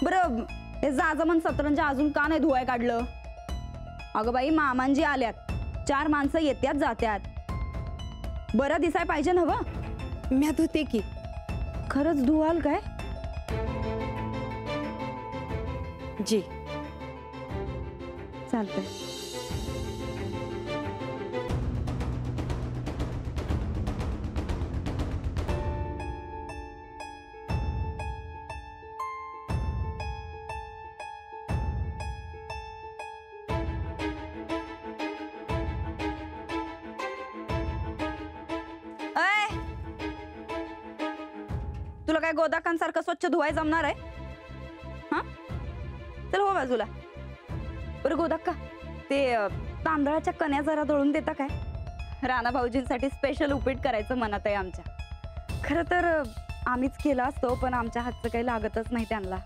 बरं हे जाजमन सतरंजा अजून का नाही धुवाय काढलं? अगं बाई मामांजी आल्यात, 4 माणसं येत्यात जात्यात, बरं दिसाय पाहिजे ना? हवं म्या धुते की. खरंच धुवाल काय? जी चालतंय. तुला काय गोदाकांसारखं स्वच्छ धुवाय जमणार आहे? हा चल हो बाजूला. बरं गोदाक्का, ते तांदळाच्या कण्या जरा दळून देता काय? राणा भाऊजींसाठी स्पेशल उपीट करायचं मनात आहे आमच्या. खरं तर आम्हीच केला असतो, पण आमच्या हातचं काही लागतच नाही त्यांना.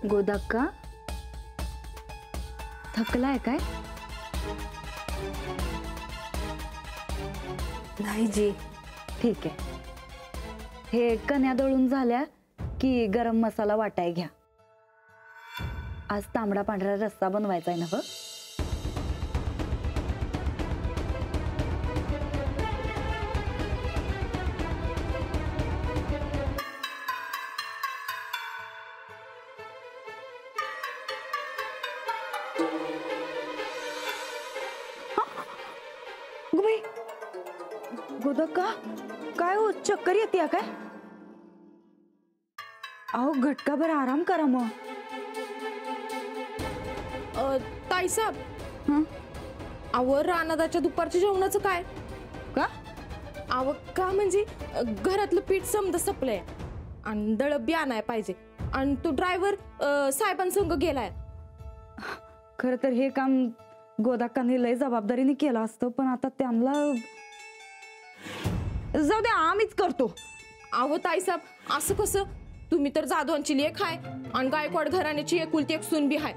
गोदाक्का थकलाय काय? नाही जी. ठीक आहे. हे कण्या दळून झाल्या की गरम मसाला वाटाय घ्या. आज तांबडा पांढरा रस्सा बनवायचा आहे ना? ग गोदाक्का, काय हो चक्कर येते काय? अहो घटकाभर आराम करा मग. ताईसाहेब, अहो रानादाच्या दुपारच्या जेवणाचं काय? का? अहो का म्हणजे घरातलं पीठ समद संपलंय आणि दळप बी आणाय पाहिजे आणि तो ड्रायव्हर साहेबांसंग गेलाय. खर तर हे काम गोदाक्काने लय जबाबदारीने केलं असतं, पण आता त्यांना जाऊ दे, आम्हीच करतो. अहो ताईसाहेब, असं कसं? तुम्ही तर जाधवांची लेक आहे आणि गायकवाड घराण्याची एकुलती एक सून बी आहे,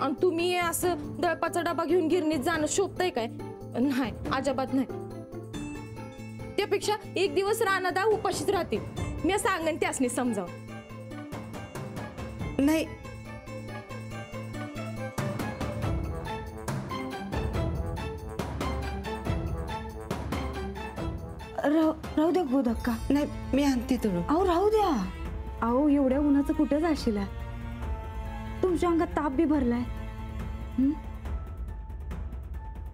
आणि तुम्ही असं दळपाचा डबा घेऊन गिरणीत जाणं शोभतंय काय? नाही, अजिबात नाही. त्यापेक्षा एक दिवस रानादा उपाशीच राहतील. मी सांगेन त्यासनी समजावून. नाही, राहू द्या गोदाक्का. नाही, मी आणते तुला. अहो राहू द्या. अहो एवढ्या उन्हाचं कुठे जाशील? तुमच्या अंगात ताप बी भरलाय.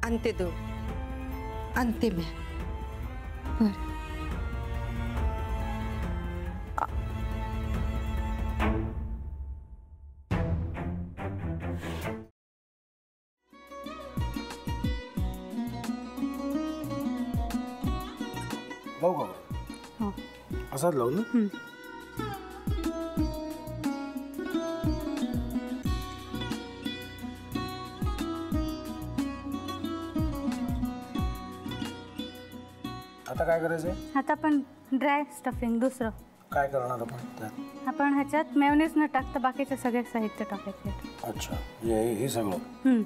आणते तू, आणते मी. लावू का? हो. असाच लावू ना? आता काय करायचंय? आता आपण ड्राय स्टफिंग दुसरं काय करणार आपण त्यात? आपण ह्याच्यात मेयोनीज न टाकता बाकीचे सगळे साहित्य टाकायचे. अच्छा, हे सगळं.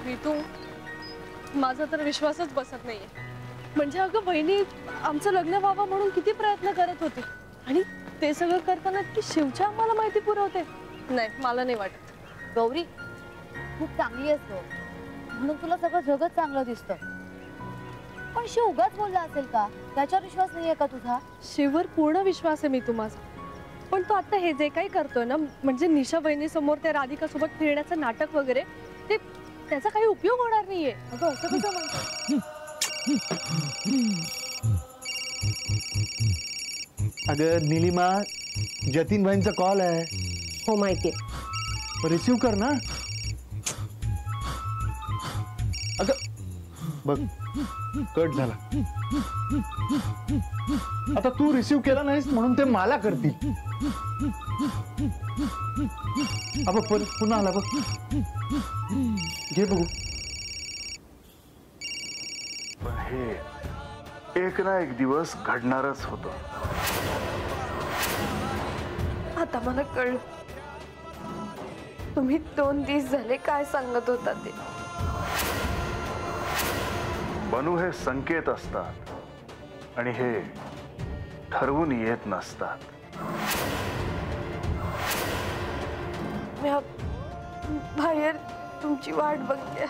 ऋतू, माझा तर विश्वासच बसत नाहीये. म्हणजे अगं बहिणी आमचं लग्न व्हावं म्हणून किती प्रयत्न करत होती, आणि ते सगळं करताना ती शिवच्या आम्हाला माहिती पुरवते. नाही, मला नाही वाटत. गौरी खूप चांगली असतो म्हणून तुला सगळं जगत चांगलं दिसतं, पण शिव उगाच बोलला असेल का? त्याच्यावर विश्वास नाहीये का तुझा? शिववर पूर्ण विश्वास आहे मी तुम्हाला, पण तो आता हे जे काही करतोय ना, म्हणजे निशा बहिणी समोर त्या राधिका सोबत फिरण्याचं नाटक वगैरे, ते त्याचा काही उपयोग होणार नाहीये. अगं असं कसं म्हणतो? अगं नीलिमा, जतीन भाईंचा कॉल आहे. हो माहितीये. रिसीव कर ना. अगं बघ, कट झाला. आता तू रिसीव केला नाहीस म्हणून ते मला करतील. अब पुन्हा आला बघ. घे बघू. पण हे एक ना एक दिवस घडणारच होतं. आता मला कळलं तुम्ही 2 दिवस झाले काय सांगत होता ते. बनू हे संकेत असतात आणि हे ठरवून येत नसतात. मी बाहेर तुमची वाट बघते.